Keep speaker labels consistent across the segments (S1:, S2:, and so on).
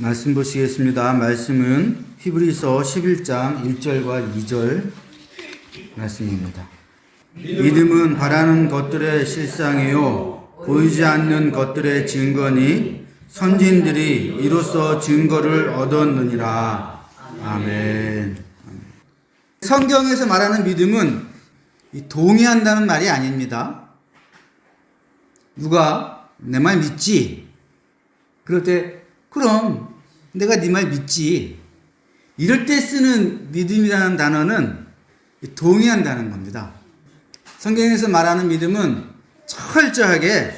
S1: 말씀 보시겠습니다. 말씀은 히브리서 11장 1절과 2절 말씀입니다. 믿음은 바라는 것들의 실상이요 보이지 않는 것들의 증거니 선진들이 이로써 증거를 얻었느니라. 아멘. 성경에서 말하는 믿음은 동의한다는 말이 아닙니다. 누가 내 말 믿지? 그럴 때 그럼 내가 네 말 믿지. 이럴 때 쓰는 믿음이라는 단어는 동의한다는 겁니다. 성경에서 말하는 믿음은 철저하게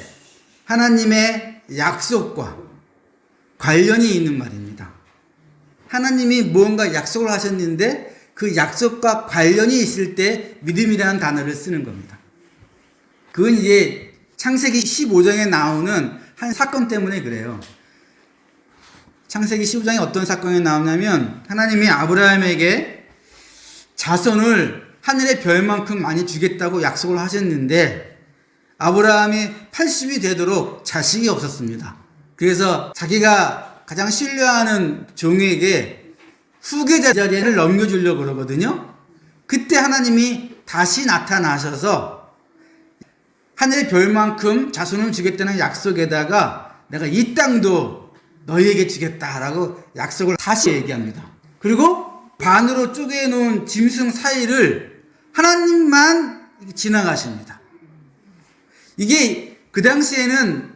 S1: 하나님의 약속과 관련이 있는 말입니다. 하나님이 무언가 약속을 하셨는데 그 약속과 관련이 있을 때 믿음이라는 단어를 쓰는 겁니다. 그건 이제 창세기 15장에 나오는 한 사건 때문에 그래요. 창세기 15장에 어떤 사건이 나오냐면 하나님이 아브라함에게 자손을 하늘의 별만큼 많이 주겠다고 약속을 하셨는데 아브라함이 80이 되도록 자식이 없었습니다. 그래서 자기가 가장 신뢰하는 종에게 후계자 자리를 넘겨주려고 그러거든요. 그때 하나님이 다시 나타나셔서 하늘의 별만큼 자손을 주겠다는 약속에다가 내가 이 땅도 너희에게 주겠다라고 약속을 다시 얘기합니다. 그리고 반으로 쪼개놓은 짐승 사이를 하나님만 지나가십니다. 이게 그 당시에는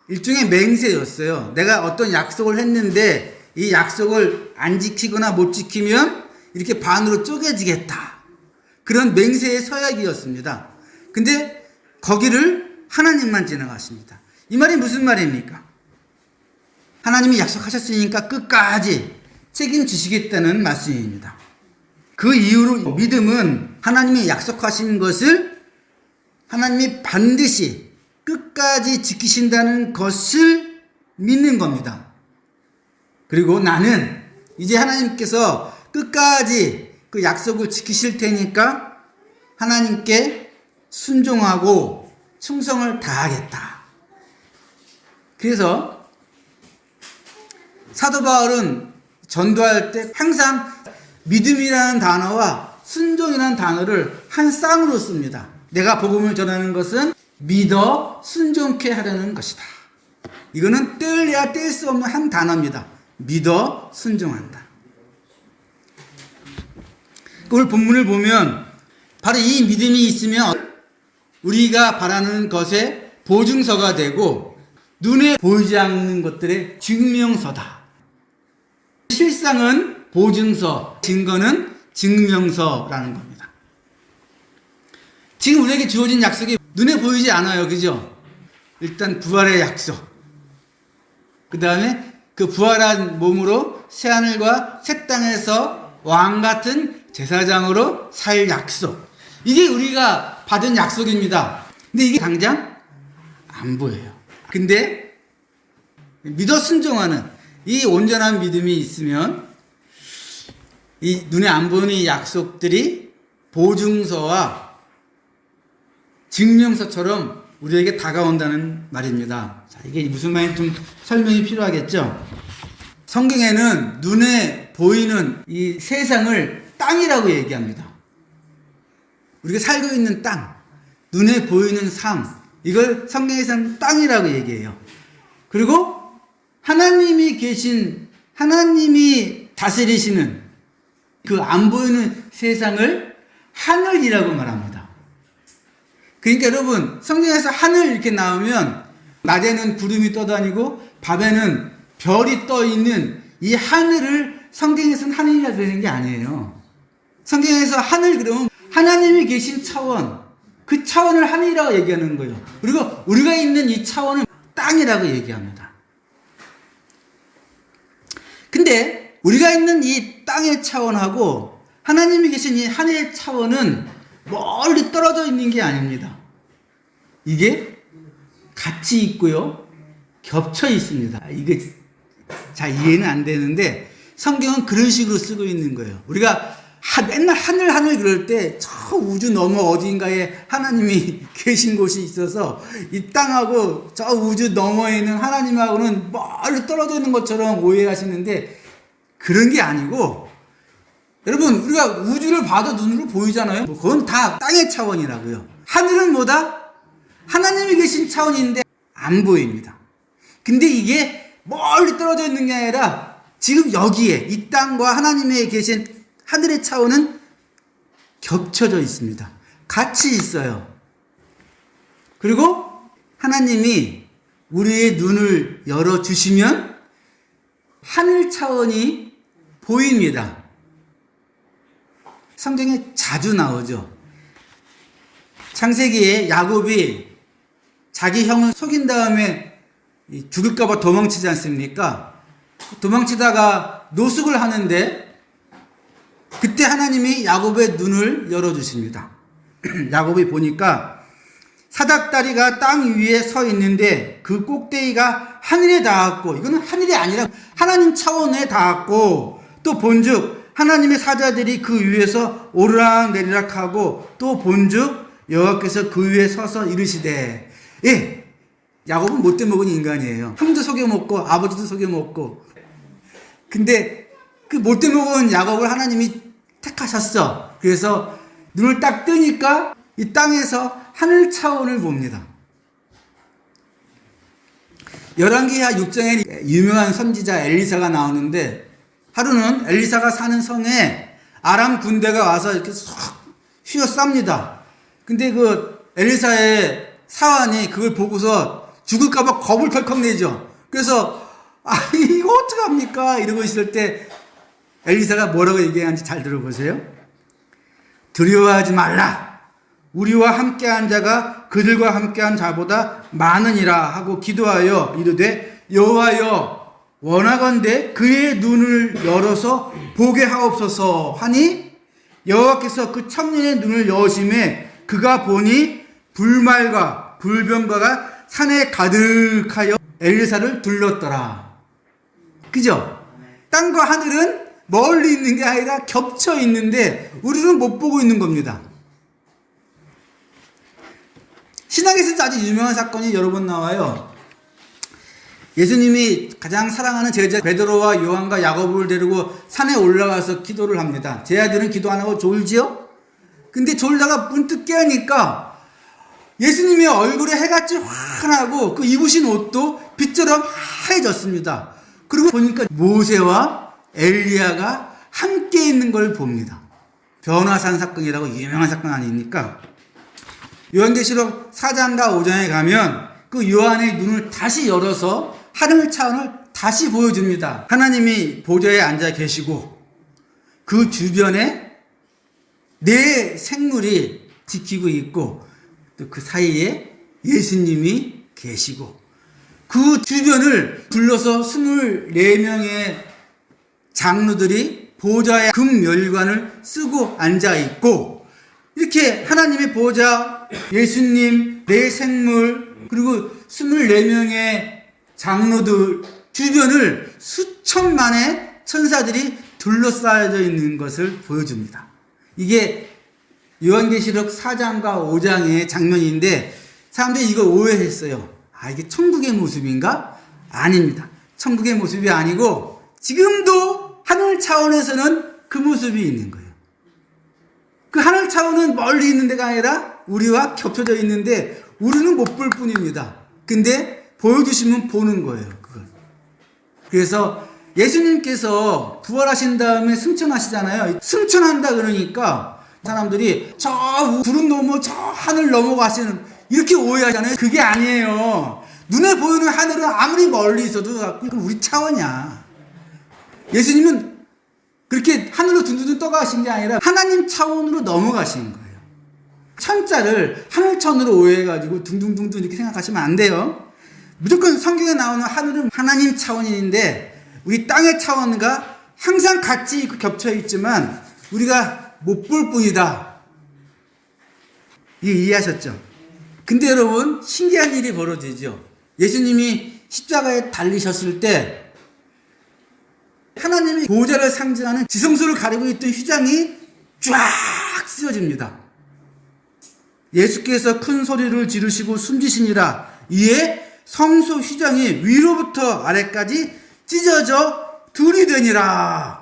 S1: 일종의 맹세였어요. 내가 어떤 약속을 했는데 이 약속을 안 지키거나 못 지키면 이렇게 반으로 쪼개지겠다. 그런 맹세의 서약이었습니다. 근데 거기를 하나님만 지나가십니다. 이 말이 무슨 말입니까? 하나님이 약속하셨으니까 끝까지 책임지시겠다는 말씀입니다. 그 이후로 믿음은 하나님이 약속하신 것을 하나님이 반드시 끝까지 지키신다는 것을 믿는 겁니다. 그리고 나는 이제 하나님께서 끝까지 그 약속을 지키실 테니까 하나님께 순종하고 충성을 다하겠다. 그래서 사도 바울은 전도할 때 항상 믿음이라는 단어와 순종이라는 단어를 한 쌍으로 씁니다. 내가 복음을 전하는 것은 믿어 순종케 하려는 것이다. 이거는 떼려야 뗄 수 없는 한 단어입니다. 믿어 순종한다. 오늘 본문을 보면 바로 이 믿음이 있으면 우리가 바라는 것의 보증서가 되고 눈에 보이지 않는 것들의 증명서다. 실상은 보증서, 증거는 증명서라는 겁니다. 지금 우리에게 주어진 약속이 눈에 보이지 않아요. 그죠? 일단 부활의 약속. 그 다음에 그 부활한 몸으로 새하늘과 새 땅에서 왕같은 제사장으로 살 약속. 이게 우리가 받은 약속입니다. 근데 이게 당장 안 보여요. 근데 믿어 순종하는 이 온전한 믿음이 있으면 이 눈에 안 보이는 이 약속들이 보증서와 증명서처럼 우리에게 다가온다는 말입니다. 자, 이게 무슨 말인지 좀 설명이 필요하겠죠? 성경에는 눈에 보이는 이 세상을 땅이라고 얘기합니다. 우리가 살고 있는 땅, 눈에 보이는 삶, 이걸 성경에서는 땅이라고 얘기해요. 그리고 하나님이 다스리시는 그 안 보이는 세상을 하늘이라고 말합니다. 그러니까 여러분, 성경에서 하늘 이렇게 나오면 낮에는 구름이 떠다니고 밤에는 별이 떠 있는 이 하늘을 성경에서는 하늘이라고 되는 게 아니에요. 성경에서 하늘 그러면 하나님이 계신 차원, 그 차원을 하늘이라고 얘기하는 거예요. 그리고 우리가 있는 이 차원은 땅이라고 얘기합니다. 근데 우리가 있는 이 땅의 차원하고 하나님이 계신 이 하늘의 차원은 멀리 떨어져 있는 게 아닙니다. 이게 같이 있고요. 겹쳐 있습니다. 이게 잘 이해는 안 되는데 성경은 그런 식으로 쓰고 있는 거예요. 우리가 맨날 하늘 그럴 때 저 우주 너머 어딘가에 하나님이 계신 곳이 있어서 이 땅하고 저 우주 너머에 있는 하나님하고는 멀리 떨어져 있는 것처럼 오해하시는데 그런 게 아니고, 여러분 우리가 우주를 봐도 눈으로 보이잖아요. 그건 다 땅의 차원이라고요. 하늘은 뭐다? 하나님이 계신 차원인데 안 보입니다. 근데 이게 멀리 떨어져 있는 게 아니라 지금 여기에 이 땅과 하나님의 계신 하늘의 차원은 겹쳐져 있습니다. 같이 있어요. 그리고 하나님이 우리의 눈을 열어주시면 하늘 차원이 보입니다. 성경에 자주 나오죠. 창세기에 야곱이 자기 형을 속인 다음에 죽을까봐 도망치지 않습니까? 도망치다가 노숙을 하는데 그때 하나님이 야곱의 눈을 열어주십니다. 야곱이 보니까 사닥다리가 땅 위에 서 있는데 그 꼭대기가 하늘에 닿았고, 이거는 하늘이 아니라 하나님 차원에 닿았고, 또 본즉 하나님의 사자들이 그 위에서 오르락내리락 하고, 또 본즉 여호와께서 그 위에 서서 이르시되, 예, 야곱은 못돼 먹은 인간이에요. 형도 속여먹고 아버지도 속여먹고. 근데 그 못돼 먹은 야곱을 하나님이 택하셨어. 그래서 눈을 딱 뜨니까 이 땅에서 하늘 차원을 봅니다. 열왕기하 6장에 유명한 선지자 엘리사가 나오는데, 하루는 엘리사가 사는 성에 아람 군대가 와서 이렇게 쏙 휘어쌉니다. 근데 그 엘리사의 사환이 그걸 보고서 죽을까봐 겁을 덜컥 내죠. 그래서 이거 어떡합니까? 이러고 있을 때 엘리사가 뭐라고 얘기하는지 잘 들어보세요. 두려워하지 말라. 우리와 함께한 자가 그들과 함께한 자보다 많으니라 하고 기도하여 이르되, 여호와여 원하건대 그의 눈을 열어서 보게 하옵소서 하니, 여호와께서 그 청년의 눈을 여심해 그가 보니 불말과 불병거가 산에 가득하여 엘리사를 둘렀더라. 그죠? 땅과 하늘은 멀리 있는 게 아니라 겹쳐 있는데 우리는 못 보고 있는 겁니다. 신학에서 아주 유명한 사건이 여러 번 나와요. 예수님이 가장 사랑하는 제자 베드로와 요한과 야고보를 데리고 산에 올라가서 기도를 합니다. 제 아들은 기도 안 하고 졸지요? 근데 졸다가 문득 깨니까 예수님의 얼굴에 해같이 환하고 그 입으신 옷도 빛처럼 하얘졌습니다. 그리고 보니까 모세와 엘리야가 함께 있는 걸 봅니다. 변화산 사건이라고 유명한 사건 아닙니까? 요한계시록 4장과 5장에 가면 그 요한의 눈을 다시 열어서 하늘 차원을 다시 보여줍니다. 하나님이 보좌에 앉아 계시고 그 주변에 네 생물이 지키고 있고, 또 그 사이에 예수님이 계시고, 그 주변을 둘러서 24명의 장로들이 보좌의 금멸관을 쓰고 앉아 있고, 이렇게 하나님의 보좌, 예수님, 네 생물, 그리고 24명의 장로들 주변을 수천만의 천사들이 둘러싸여져 있는 것을 보여줍니다. 이게 요한계시록 4장과 5장의 장면인데 사람들이 이거 오해했어요. 이게 천국의 모습인가? 아닙니다. 천국의 모습이 아니고 지금도 하늘 차원에서는 그 모습이 있는 거예요. 그 하늘 차원은 멀리 있는 데가 아니라 우리와 겹쳐져 있는데 우리는 못 볼 뿐입니다. 근데 보여주시면 보는 거예요, 그걸. 그래서 예수님께서 부활하신 다음에 승천하시잖아요. 승천한다 그러니까 사람들이 저 구름 넘어 저 하늘 넘어가시는, 이렇게 오해하잖아요. 그게 아니에요. 눈에 보이는 하늘은 아무리 멀리 있어도 우리 차원이야. 예수님은 그렇게 하늘로 둔둔 떠가신 게 아니라 하나님 차원으로 넘어가신 거예요. 천자를 하늘 차원으로 오해해가지고 둥둥둥둥 이렇게 생각하시면 안 돼요. 무조건 성경에 나오는 하늘은 하나님 차원인데 우리 땅의 차원과 항상 같이 겹쳐 있지만 우리가 못 볼 뿐이다. 이해하셨죠? 근데 여러분, 신기한 일이 벌어지죠. 예수님이 십자가에 달리셨을 때 하나님이 보좌를 상징하는 지성소를 가리고 있던 휘장이 쫙 쓰여집니다. 예수께서 큰 소리를 지르시고 숨지시니라. 이에 성소 휘장이 위로부터 아래까지 찢어져 둘이 되니라.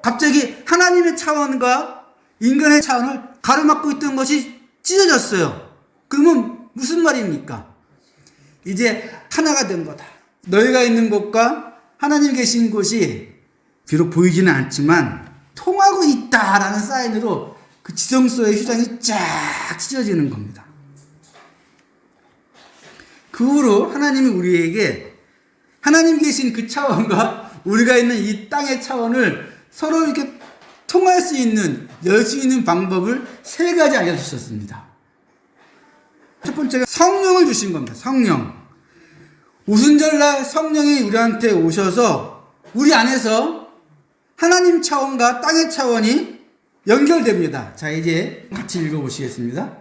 S1: 갑자기 하나님의 차원과 인간의 차원을 가로막고 있던 것이 찢어졌어요. 그러면 무슨 말입니까? 이제 하나가 된 거다. 너희가 있는 곳과 하나님 계신 곳이 비록 보이지는 않지만 통하고 있다라는 사인으로 그 지성소의 휘장이 쫙 찢어지는 겁니다. 그 후로 하나님이 우리에게 하나님 계신 그 차원과 우리가 있는 이 땅의 차원을 서로 이렇게 통할 수 있는, 열 수 있는 방법을 3가지 알려주셨습니다. 첫 번째가 성령을 주신 겁니다. 성령. 오순절날 성령이 우리한테 오셔서 우리 안에서 하나님 차원과 땅의 차원이 연결됩니다. 자, 이제 같이 읽어보시겠습니다.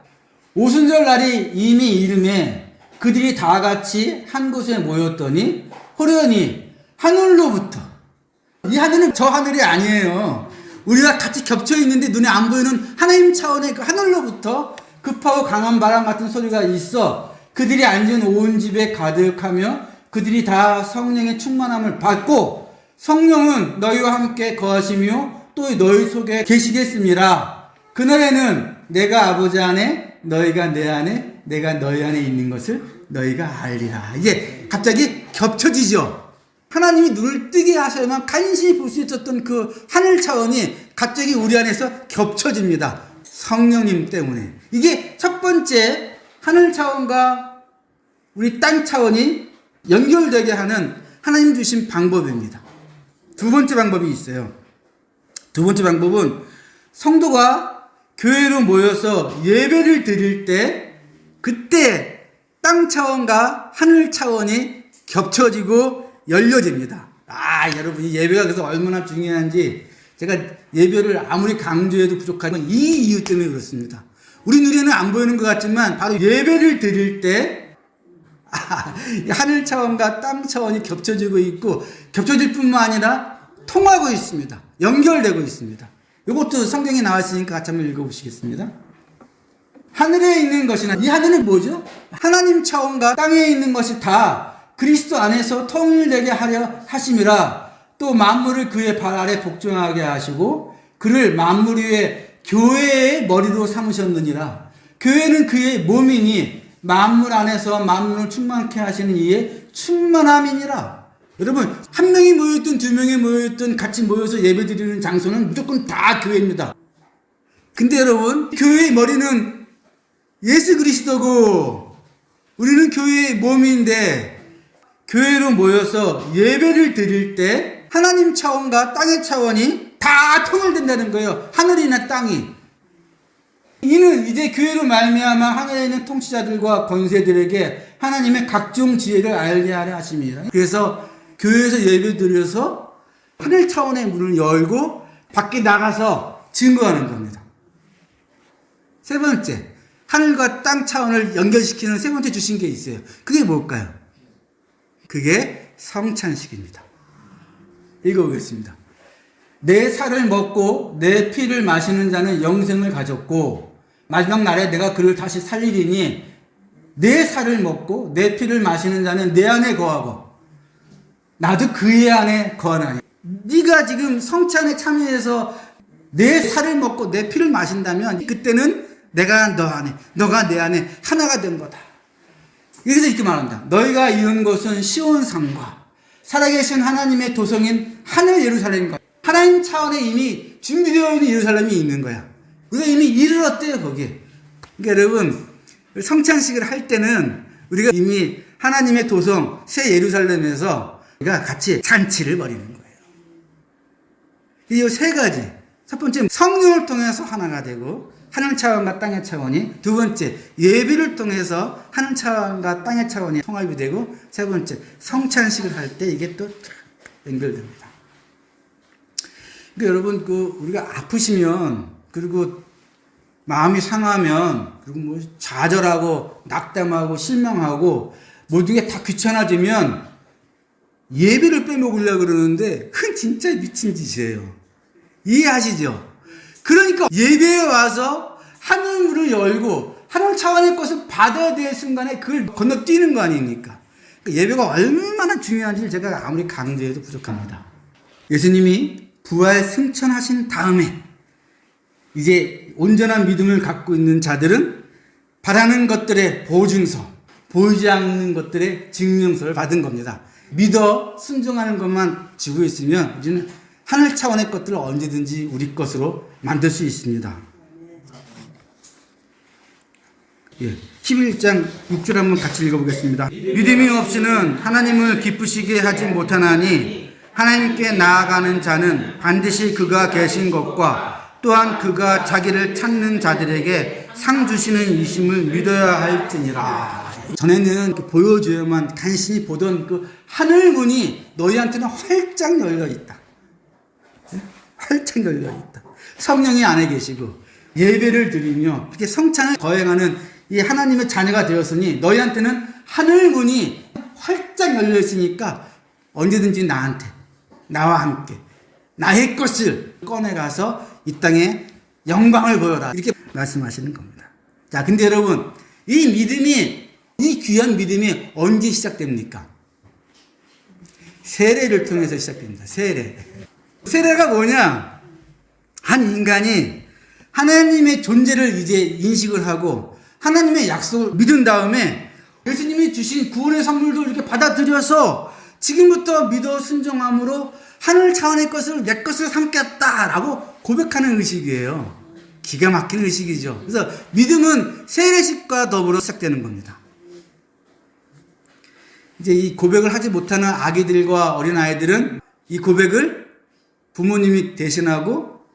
S1: 오순절날이 이미 이름에 그들이 다 같이 한 곳에 모였더니 호련히 하늘로부터, 이 하늘은 저 하늘이 아니에요. 우리가 같이 겹쳐 있는데 눈에 안 보이는 하나님 차원의 그 하늘로부터 급하고 강한 바람 같은 소리가 있어 그들이 앉은 온 집에 가득하며 그들이 다 성령의 충만함을 받고 성령은 너희와 함께 거하시며 또 너희 속에 계시겠습니다. 그날에는 내가 아버지 안에 너희가 내 안에 내가 너희 안에 있는 것을 너희가 알리라. 이게 갑자기 겹쳐지죠. 하나님이 눈을 뜨게 하셔야만 간신히 볼 수 있었던 그 하늘 차원이 갑자기 우리 안에서 겹쳐집니다. 성령님 때문에. 이게 첫 번째 하늘 차원과 우리 땅 차원이 연결되게 하는 하나님 주신 방법입니다. 두 번째 방법이 있어요. 두 번째 방법은 성도가 교회로 모여서 예배를 드릴 때 그때 땅 차원과 하늘 차원이 겹쳐지고 열려집니다. 여러분, 이 예배가 그래서 얼마나 중요한지 제가 예배를 아무리 강조해도 부족하지만 이 이유 때문에 그렇습니다. 우리 눈에는 안 보이는 것 같지만 바로 예배를 드릴 때 하늘 차원과 땅 차원이 겹쳐지고 있고 겹쳐질 뿐만 아니라 통하고 있습니다. 연결되고 있습니다. 이것도 성경에 나와 있으니까 같이 한번 읽어보시겠습니다. 하늘에 있는 것이나, 이 하늘은 뭐죠? 하나님 차원과 땅에 있는 것이 다 그리스도 안에서 통일되게 하려 하심이라. 또 만물을 그의 발 아래 복종하게 하시고 그를 만물 위에 교회의 머리로 삼으셨느니라. 교회는 그의 몸이니 만물 안에서 만물을 충만케 하시는 이의 충만함이니라. 여러분, 한 명이 모였든 두 명이 모였든 같이 모여서 예배드리는 장소는 무조건 다 교회입니다. 근데 여러분, 교회의 머리는 예수 그리스도고 우리는 교회의 몸인데 교회로 모여서 예배를 드릴 때 하나님 차원과 땅의 차원이 다 통일된다는 거예요. 하늘이나 땅이. 이는 이제 교회로 말미암아 하늘에 있는 통치자들과 권세들에게 하나님의 각종 지혜를 알게 하려 하심이라. 그래서 교회에서 예배 드려서 하늘 차원의 문을 열고 밖에 나가서 증거하는 겁니다. 세 번째, 하늘과 땅 차원을 연결시키는 세 번째 주신 게 있어요. 그게 뭘까요? 그게 성찬식입니다. 읽어보겠습니다. 내 살을 먹고 내 피를 마시는 자는 영생을 가졌고 마지막 날에 내가 그를 다시 살리리니 내 살을 먹고 내 피를 마시는 자는 내 안에 거하고 나도 그의 안에 거하나니. 네가 지금 성찬에 참여해서 내 살을 먹고 내 피를 마신다면 그때는 내가 너 안에, 너가 내 안에 하나가 된 거다. 여기서 이렇게 말한다. 너희가 이룬 것은 시온산과 살아계신 하나님의 도성인 하늘 예루살렘과 하나님 차원에 이미 준비되어 있는 예루살렘이 있는 거야. 우리가 이미 이르렀대요, 거기에. 그러니까 여러분, 성찬식을 할 때는 우리가 이미 하나님의 도성 새 예루살렘에서 우리가 같이 잔치를 벌이는 거예요. 이 세 가지. 첫 번째, 성령을 통해서 하나가 되고 하늘 차원과 땅의 차원이. 두 번째, 예배를 통해서 하늘 차원과 땅의 차원이 통합이 되고, 세 번째, 성찬식을 할 때 이게 또 연결됩니다. 그러니까 여러분, 우리가 아프시면, 그리고 마음이 상하면, 그리고 뭐 좌절하고 낙담하고 실망하고 모든 게 다 귀찮아지면 예배를 빼먹으려고 그러는데 그건 진짜 미친 짓이에요. 이해하시죠? 그러니까 예배에 와서 하늘 문을 열고 하늘 차원의 것을 받아야 될 순간에 그걸 건너뛰는 거 아닙니까? 예배가 얼마나 중요한지 제가 아무리 강조해도 부족합니다. 예수님이 부활 승천하신 다음에 이제 온전한 믿음을 갖고 있는 자들은 바라는 것들의 보증서, 보이지 않는 것들의 증명서를 받은 겁니다. 믿어 순종하는 것만 지고 있으면 이제는 하늘 차원의 것들을 언제든지 우리 것으로 만들 수 있습니다. 11장 6절 한번 같이 읽어보겠습니다. 믿음이 없이는 하나님을 기쁘시게 하지 못하나니 하나님께 나아가는 자는 반드시 그가 계신 것과 또한 그가 자기를 찾는 자들에게 상 주시는 이심을 믿어야 할지니라. 전에는 보여줘야만 간신히 보던 그 하늘 문이 너희한테는 활짝 열려 있다. 활짝 열려 있다. 성령이 안에 계시고 예배를 드리며 이렇게 성찬을 거행하는 이 하나님의 자녀가 되었으니 너희한테는 하늘 문이 활짝 열려 있으니까 언제든지 나한테, 나와 함께 나의 것을 꺼내가서 이 땅에 영광을 보여라, 이렇게 말씀하시는 겁니다. 자, 근데 여러분, 이 믿음이, 이 귀한 믿음이 언제 시작됩니까? 세례를 통해서 시작됩니다. 세례가 뭐냐? 한 인간이 하나님의 존재를 이제 인식을 하고 하나님의 약속을 믿은 다음에 예수님이 주신 구원의 선물도 이렇게 받아들여서 지금부터 믿어 순종함으로 하늘 차원의 것을 내 것을 삼겠다라고 고백하는 의식이에요. 기가 막힌 의식이죠. 그래서 믿음은 세례식과 더불어 시작되는 겁니다. 이제 이 고백을 하지 못하는 아기들과 어린아이들은 이 고백을 부모님이 대신하고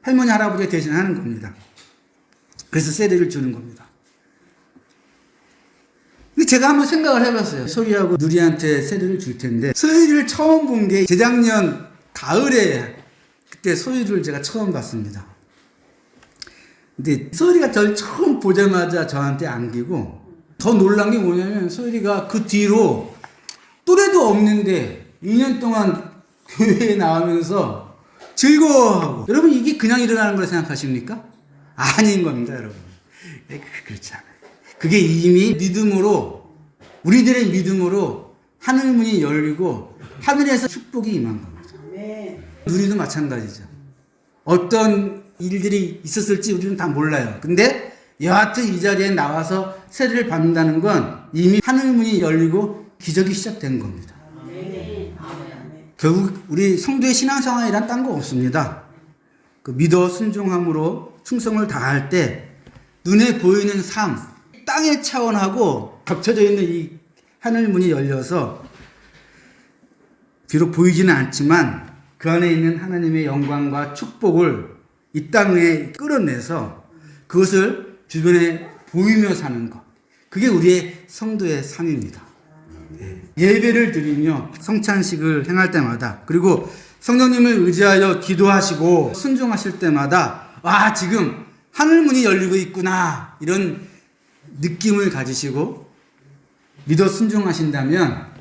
S1: 할머니, 할아버지가 대신하는 겁니다. 그래서 세례를 주는 겁니다. 근데 제가 한번 생각을 해봤어요. 소희하고 누리한테 세례를 줄 텐데, 소희를 처음 본 게 재작년 가을에, 그때 소희를 제가 처음 봤습니다. 근데 소희가 저를 처음 보자마자 저한테 안기고, 더 놀란 게 뭐냐면 소희가 그 뒤로 또래도 없는데 2년 동안 교회에 나오면서 즐거워하고. 여러분, 이게 그냥 일어나는 걸 생각하십니까? 아닌 겁니다, 여러분. 그렇지 않아요. 그게 이미 믿음으로, 우리들의 믿음으로 하늘문이 열리고 하늘에서 축복이 임한 겁니다. 누리도 마찬가지죠. 어떤 일들이 있었을지 우리는 다 몰라요. 근데 여하튼 이 자리에 나와서 세례를 받는다는 건 이미 하늘문이 열리고 기적이 시작된 겁니다. 결국 우리 성도의 신앙생활이란 딴 거 없습니다. 그 믿어 순종함으로 충성을 다할 때 눈에 보이는 삶, 땅의 차원하고 겹쳐져 있는 이 하늘문이 열려서 비록 보이지는 않지만 그 안에 있는 하나님의 영광과 축복을 이 땅에 끌어내서 그것을 주변에 보이며 사는 것. 그게 우리의 성도의 삶입니다. 예배를 드리며 성찬식을 행할 때마다, 그리고 성령님을 의지하여 기도하시고 순종하실 때마다, 와, 지금 하늘문이 열리고 있구나, 이런 느낌을 가지시고 믿어 순종하신다면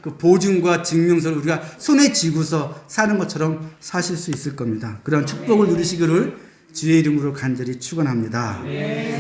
S1: 그 보증과 증명서를 우리가 손에 쥐고서 사는 것처럼 사실 수 있을 겁니다. 그런 축복을 누리시기를 주의 이름으로 간절히 축원합니다.